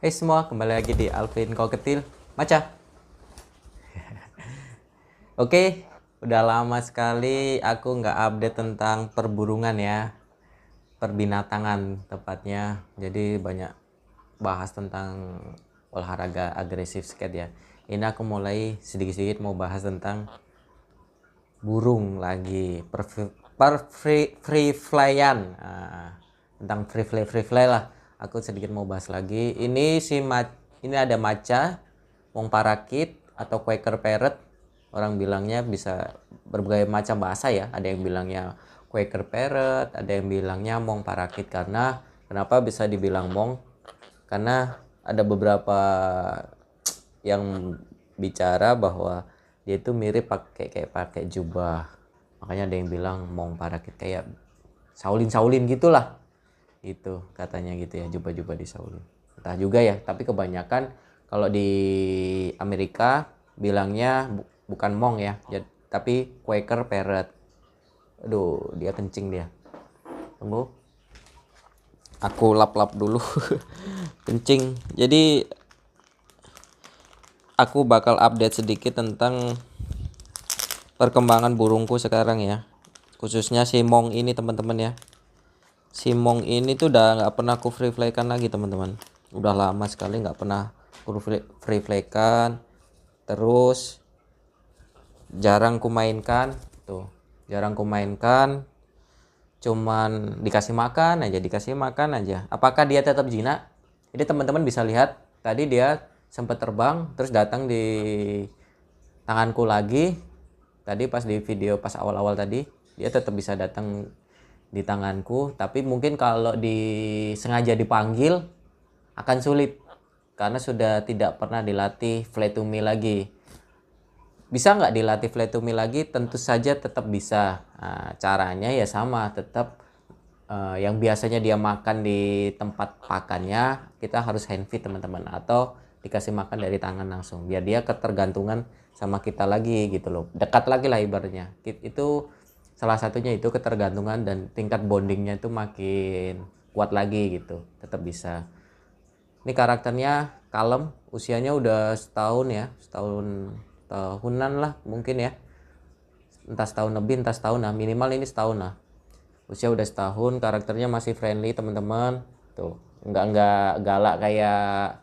Hai semua, kembali lagi di Alvin Koketil Maca. Oke, udah lama sekali aku nggak update tentang perburungan ya, perbinatangan tepatnya. Jadi banyak bahas tentang olahraga agresif skate ya. Ini aku mulai sedikit-sedikit mau bahas tentang burung lagi, free flyan. Tentang free fly lah. Aku sedikit mau bahas lagi. Ini ada maca, mong parakit atau Quaker parrot. Orang bilangnya bisa berbagai macam bahasa ya. Ada yang bilangnya Quaker parrot, ada yang bilangnya mong parakit. Karena kenapa bisa dibilang mong? Karena ada beberapa yang bicara bahwa dia itu mirip pakai jubah. Makanya ada yang bilang mong parakit kayak Shaolin gitulah. Itu katanya gitu ya, jubah-jubah di Shaolin. Entah juga ya, tapi kebanyakan kalau di Amerika bilangnya bukan mong ya, tapi Quaker parrot. Aduh, dia kencing dia. Tunggu. Aku lap-lap dulu. Kencing. Jadi aku bakal update sedikit tentang perkembangan burungku sekarang ya. Khususnya si mong ini teman-teman ya. Si mong ini tuh udah nggak pernah aku free fly kan lagi teman-teman. Udah lama sekali nggak pernah aku free fly kan. Terus jarang ku mainkan tuh, jarang ku mainkan. Cuman dikasih makan aja. Apakah dia tetap jinak? Jadi teman-teman bisa lihat tadi dia sempat terbang terus datang di tanganku lagi. Tadi pas di video pas awal-awal tadi dia tetap bisa datang di tanganku, tapi mungkin kalau sengaja dipanggil akan sulit karena sudah tidak pernah dilatih fly to me lagi. Bisa nggak dilatih fly to me lagi? Tentu saja tetap bisa. Nah, caranya ya sama, tetap yang biasanya dia makan di tempat pakannya kita harus hand feed teman-teman, atau dikasih makan dari tangan langsung biar dia ketergantungan sama kita lagi gitu loh, dekat lagi lah ibaratnya. Itu salah satunya, itu ketergantungan dan tingkat bondingnya itu makin kuat lagi gitu, tetap bisa. Ini karakternya kalem, usianya udah setahun ya, tahunan lah mungkin ya, entah setahun lebih entah setahun lah, minimal ini setahun lah. Usia udah setahun, karakternya masih friendly teman-teman. Tuh, nggak galak kayak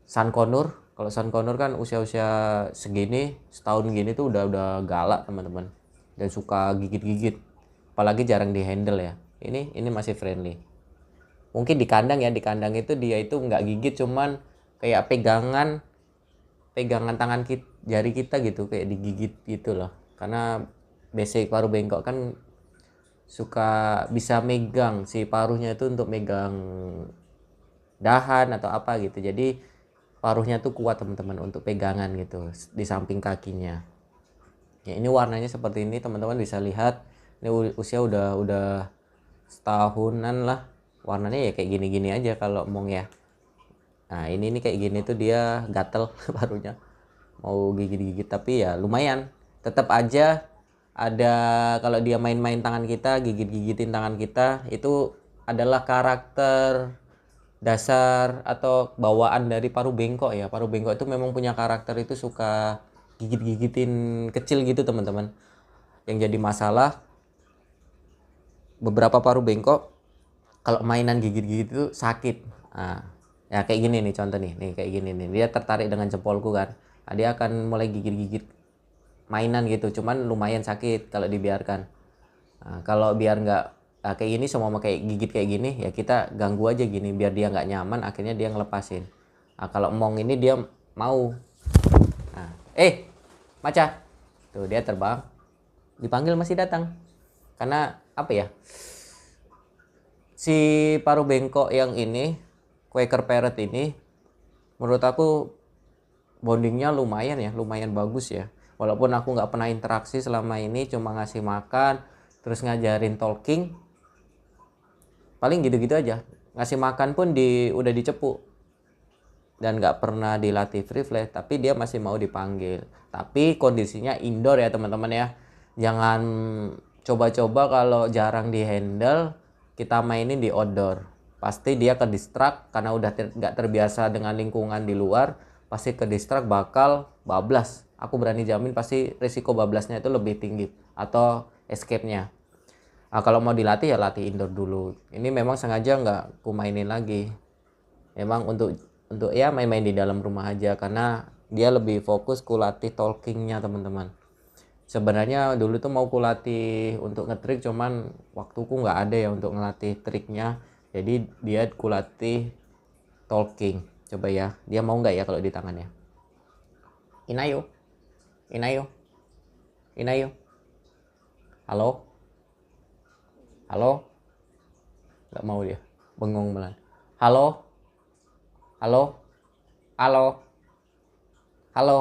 Sun Connor. Kalau Sun Connor kan usia-usia segini, setahun gini tuh udah galak teman-teman. Dan suka gigit-gigit. Apalagi jarang dihandle ya. Ini masih friendly. Mungkin di kandang ya, di kandang itu dia itu nggak gigit, cuman kayak pegangan tangan kita, jari kita gitu, kayak digigit gitu loh. Karena basic paruh bengkok kan suka bisa megang si paruhnya itu untuk megang dahan atau apa gitu. Jadi paruhnya tuh kuat teman-teman untuk pegangan gitu di samping kakinya. Ya, ini warnanya seperti ini teman-teman bisa lihat. Ini usia udah setahunan lah. Warnanya ya kayak gini-gini aja kalau mong ya. Nah, ini kayak gini tuh dia gatel paruhnya. Mau gigit-gigit, tapi ya lumayan. Tetap aja ada, kalau dia main-main tangan kita, gigit-gigitin tangan kita, itu adalah karakter dasar atau bawaan dari paruh bengkok ya. Paruh bengkok itu memang punya karakter itu suka gigit-gigitin kecil gitu teman-teman. Yang jadi masalah beberapa paruh bengkok kalau mainan gigit-gigit itu sakit. Nah, ya kayak gini nih contoh nih kayak gini nih. Dia tertarik dengan jempolku kan. Nah, dia akan mulai gigit-gigit mainan gitu. Cuman lumayan sakit kalau dibiarkan. Nah, kalau biar nggak kayak gini, semua kayak gigit kayak gini ya, kita ganggu aja gini biar dia nggak nyaman, akhirnya dia ngelepasin. Nah, kalau mong ini dia mau. Nah, maca tuh dia terbang, dipanggil masih datang. Karena apa ya, si paruh bengkok yang ini, Quaker parrot ini, menurut aku bondingnya lumayan bagus ya. Walaupun aku nggak pernah interaksi selama ini, cuma ngasih makan terus ngajarin talking, paling gitu-gitu aja. Ngasih makan pun udah dicepuk dan nggak pernah dilatih free fly, tapi dia masih mau dipanggil. Tapi kondisinya indoor ya teman-teman ya. Jangan coba-coba kalau jarang di handle, kita mainin di outdoor. pasti dia ke distract karena udah nggak terbiasa dengan lingkungan di luar, pasti ke distract bakal bablas. Aku berani jamin pasti risiko bablasnya itu lebih tinggi atau escape-nya. Nah, kalau mau dilatih ya latih indoor dulu. Ini memang sengaja nggak ku mainin lagi. Memang untuk ya main-main di dalam rumah aja karena dia lebih fokus ku latih talkingnya teman-teman. Sebenarnya dulu tuh mau kulatih untuk ngetrik, cuman waktuku nggak ada ya untuk ngelatih triknya. Jadi dia kulatih talking. Coba ya, dia mau nggak ya kalau di tangannya? Inayo, Inayo, Inayo. Halo, halo, nggak mau dia, bengong malah. Halo, halo, halo, halo,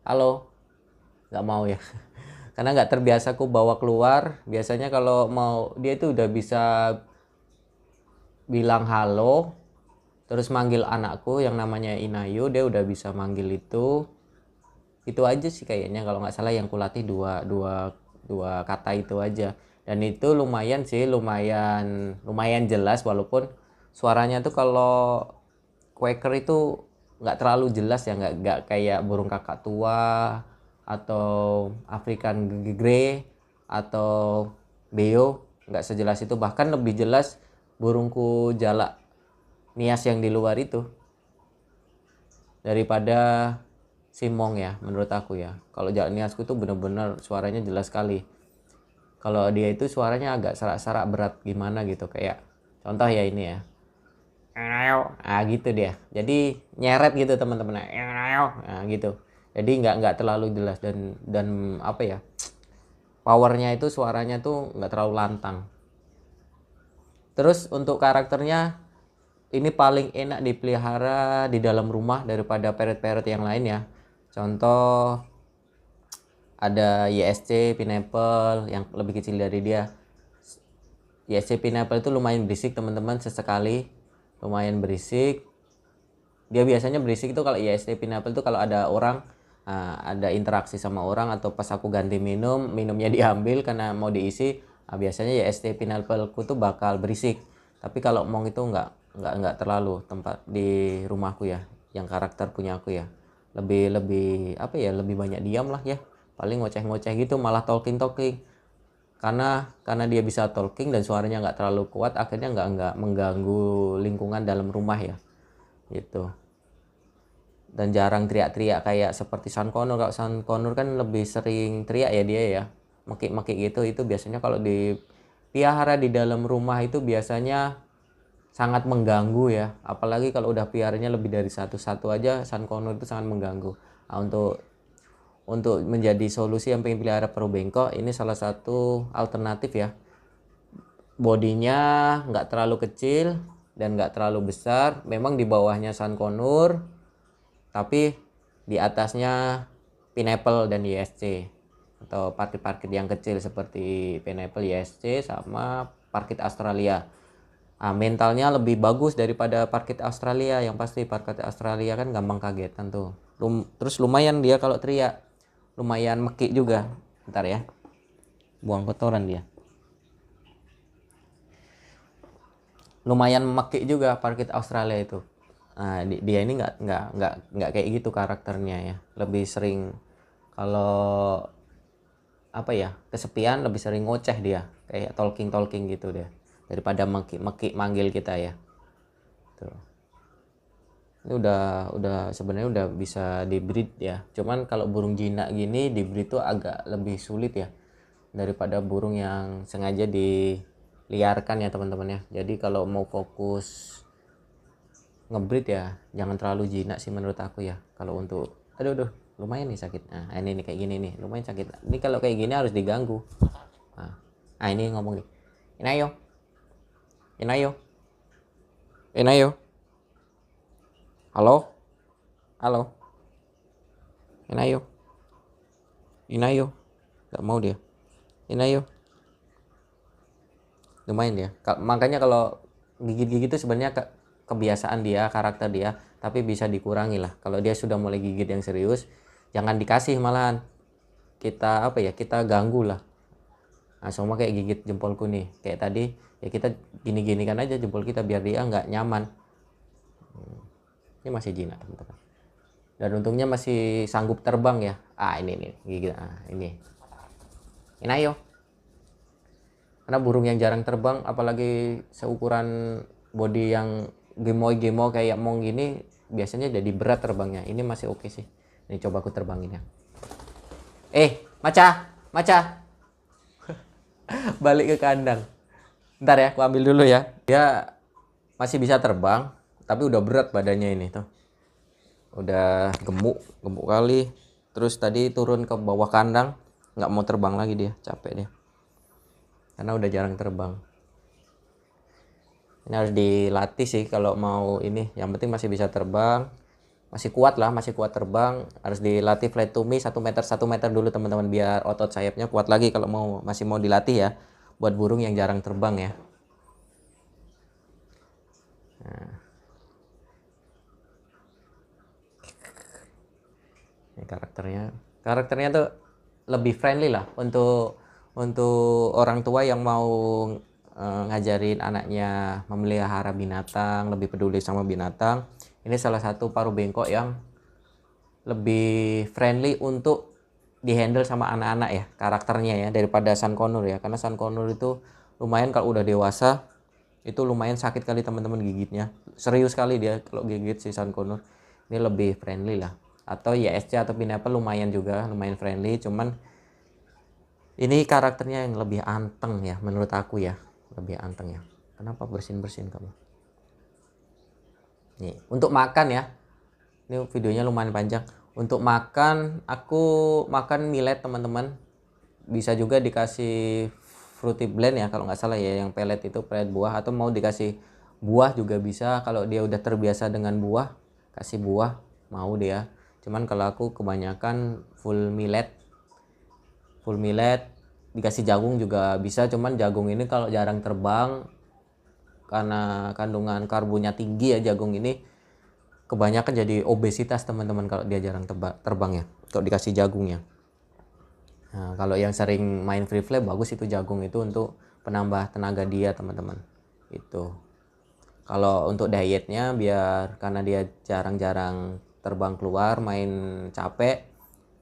halo, nggak mau ya. Karena nggak terbiasa aku bawa keluar. Biasanya kalau mau dia itu udah bisa bilang halo, terus manggil anakku yang namanya Inayu, dia udah bisa manggil itu aja sih kayaknya kalau nggak salah yang kulatih dua kata itu aja. Dan itu lumayan sih, lumayan jelas walaupun suaranya tuh kalau Quaker itu nggak terlalu jelas ya, nggak kayak burung kakak tua atau African Grey atau Beo, nggak sejelas itu. Bahkan lebih jelas burungku jalak nias yang di luar itu daripada Simong ya menurut aku ya. Kalau jalak niasku tuh bener-bener suaranya jelas sekali. Kalau dia itu suaranya agak serak-serak berat gimana gitu, kayak contoh ya ini ya. Ah gitu dia. Jadi nyeret gitu teman-teman. Nah gitu. Jadi nggak terlalu jelas dan apa ya? Powernya itu suaranya tuh nggak terlalu lantang. Terus untuk karakternya ini paling enak dipelihara di dalam rumah daripada parrot-parrot yang lain ya. Contoh ada YSC Pineapple yang lebih kecil dari dia. YSC Pineapple itu lumayan berisik teman-teman, sesekali lumayan berisik. Dia biasanya berisik itu kalau YSC Pineapple itu kalau ada orang, ada interaksi sama orang atau pas aku ganti minumnya diambil karena mau diisi, biasanya YSC Pineapple ku tuh bakal berisik. Tapi kalau Mong itu nggak terlalu tempat di rumahku ya, yang karakter punya aku ya. Lebih apa ya, lebih banyak diam lah ya. Paling ngoceh-ngoceh gitu, malah talking karena dia bisa talking dan suaranya nggak terlalu kuat, akhirnya nggak mengganggu lingkungan dalam rumah ya gitu. Dan jarang teriak-teriak kayak seperti Sun Connor. Kalau Sun Connor kan lebih sering teriak ya dia ya, mekik-mekik gitu. Itu biasanya kalau dipelihara di dalam rumah itu biasanya sangat mengganggu ya, apalagi kalau udah piaranya lebih dari satu aja. Sun Connor itu sangat mengganggu. Nah, untuk menjadi solusi yang pengen pelihara paruh bengkok, ini salah satu alternatif ya. Bodinya nggak terlalu kecil dan nggak terlalu besar. Memang di bawahnya Sun Connor, tapi di atasnya Pineapple dan YSC atau parkit-parkit yang kecil seperti Pineapple, YSC sama parkit Australia. Mentalnya lebih bagus daripada parkit Australia. Yang pasti parkit Australia kan gampang kagetan tuh. Terus lumayan dia kalau teriak, lumayan mekik juga. Bentar ya, buang kotoran dia. Lumayan mekik juga parkit Australia itu. Dia ini nggak kayak gitu karakternya ya. Lebih sering kalau apa ya, kesepian lebih sering ngoceh dia, kayak talking gitu dia, daripada mekik manggil kita ya. Tuh. Ini udah sebenarnya udah bisa di breed ya. Cuman kalau burung jinak gini di breed tuh agak lebih sulit ya daripada burung yang sengaja diliarkan ya teman-teman ya. Jadi kalau mau fokus ngebreed ya jangan terlalu jinak sih menurut aku ya. Kalau untuk aduh lumayan nih sakit. Nah ini kayak gini nih lumayan sakit. Ini kalau kayak gini harus diganggu. Ini ngomong nih. Inayo, Inayo, Inayo. Halo, halo, Inayo, Inayo. Gak mau dia. Inayo. Lumayan dia. Makanya kalau gigit-gigit itu sebenarnya kebiasaan dia, karakter dia, tapi bisa dikurangi lah. Kalau dia sudah mulai gigit yang serius, jangan dikasih malahan. Kita apa ya? Kita ganggu lah. Nah, sama kayak gigit jempolku nih. Kayak tadi ya kita gini-gini kan aja jempol kita biar dia nggak nyaman. Ini masih jinak teman-teman. Dan untungnya masih sanggup terbang ya. Ini nih gigit. Ini. Ini ayo. Karena burung yang jarang terbang, apalagi seukuran body yang gemoy-gemoy kayak mong gini, biasanya jadi berat terbangnya. Ini masih oke sih. Nih coba aku terbangin ya. Maca. Balik ke kandang. Ntar ya, aku ambil dulu ya. Dia masih bisa terbang, tapi udah berat badannya ini tuh. Udah gemuk kali. Terus tadi turun ke bawah kandang, nggak mau terbang lagi dia, capek dia. Karena udah jarang terbang. Ini harus dilatih sih kalau mau ini. Yang penting masih bisa terbang. Masih kuat terbang. Harus dilatih fly to me 1 meter dulu teman-teman, biar otot sayapnya kuat lagi kalau masih mau dilatih ya. Buat burung yang jarang terbang ya. Nah. Ini karakternya tuh lebih friendly lah untuk orang tua yang mau ngajarin anaknya memelihara binatang, lebih peduli sama binatang. Ini salah satu paruh bengkok yang lebih friendly untuk dihandle sama anak-anak ya, karakternya ya, daripada Sun Conure ya. Karena Sun Conure itu lumayan kalau udah dewasa itu lumayan sakit kali teman-teman gigitnya. Serius sekali dia kalau gigit si Sun Conure. Ini lebih friendly lah. Atau YSC atau Pineapple lumayan friendly, cuman ini karakternya yang lebih anteng ya menurut aku ya, lebih anteng ya. Kenapa bersin-bersin kamu? Nih, untuk makan ya. Ini videonya lumayan panjang. Untuk makan, aku makan millet teman-teman. Bisa juga dikasih fruity blend ya kalau nggak salah ya, yang pellet itu pellet buah, atau mau dikasih buah juga bisa. Kalau dia udah terbiasa dengan buah, kasih buah mau dia. Cuman kalau aku kebanyakan full millet, dikasih jagung juga bisa. Cuman jagung ini kalau jarang terbang karena kandungan karbonya tinggi ya, jagung ini kebanyakan jadi obesitas teman-teman kalau dia jarang terbang ya, kalau dikasih jagungnya. Nah, kalau yang sering main free fly bagus itu jagung itu untuk penambah tenaga dia teman-teman. Itu kalau untuk dietnya, biar karena dia jarang-jarang terbang keluar, main capek,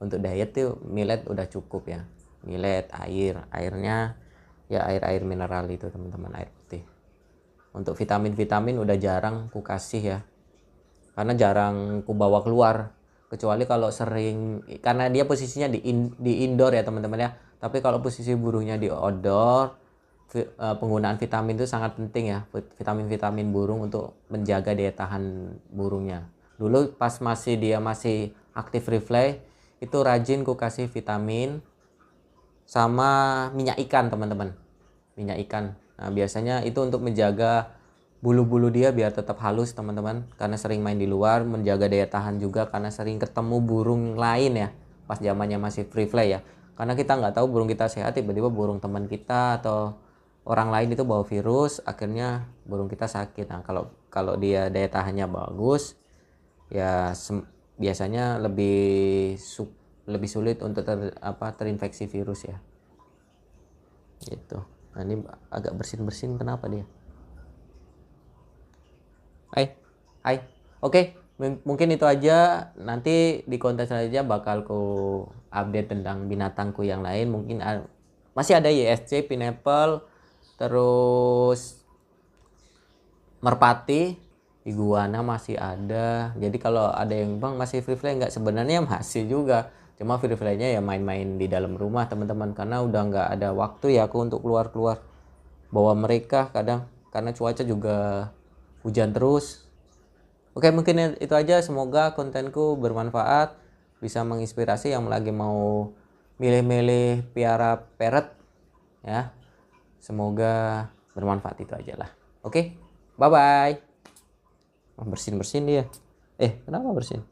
untuk diet tuh millet udah cukup ya. Millet, airnya ya air mineral itu teman-teman, air putih. Untuk vitamin udah jarang ku kasih ya, karena jarang ku bawa keluar, kecuali kalau sering, karena dia posisinya di indoor ya teman-teman ya. Tapi kalau posisi burungnya di outdoor, penggunaan vitamin itu sangat penting ya, vitamin burung untuk menjaga daya tahan burungnya. Dulu pas dia masih aktif free fly, itu rajin ku kasih vitamin sama minyak ikan teman-teman, minyak ikan. Nah biasanya itu untuk menjaga bulu-bulu dia biar tetap halus teman-teman, karena sering main di luar, menjaga daya tahan juga karena sering ketemu burung lain ya pas zamannya masih free fly ya. Karena kita nggak tahu burung kita sehat, tiba-tiba burung teman kita atau orang lain itu bawa virus, akhirnya burung kita sakit. Nah kalau dia daya tahannya bagus ya, biasanya lebih sulit untuk terinfeksi virus ya gitu. Nah ini agak bersin kenapa dia? Hai. Oke, mungkin itu aja. Nanti di konten selanjutnya bakal ku update tentang binatangku yang lain. Mungkin masih ada YSC, Pineapple, terus merpati, iguana masih ada. Jadi kalau ada yang bang masih free fly nggak, sebenarnya masih juga. Cuma free fly-nya ya main-main di dalam rumah teman-teman, karena udah nggak ada waktu ya aku untuk keluar bawa mereka kadang, karena cuaca juga hujan terus. Oke, mungkin itu aja. Semoga kontenku bermanfaat, bisa menginspirasi yang lagi mau milih-milih piara parrot ya. Semoga bermanfaat, itu aja lah. Oke, bye bye. Bersin dia. Kenapa bersin?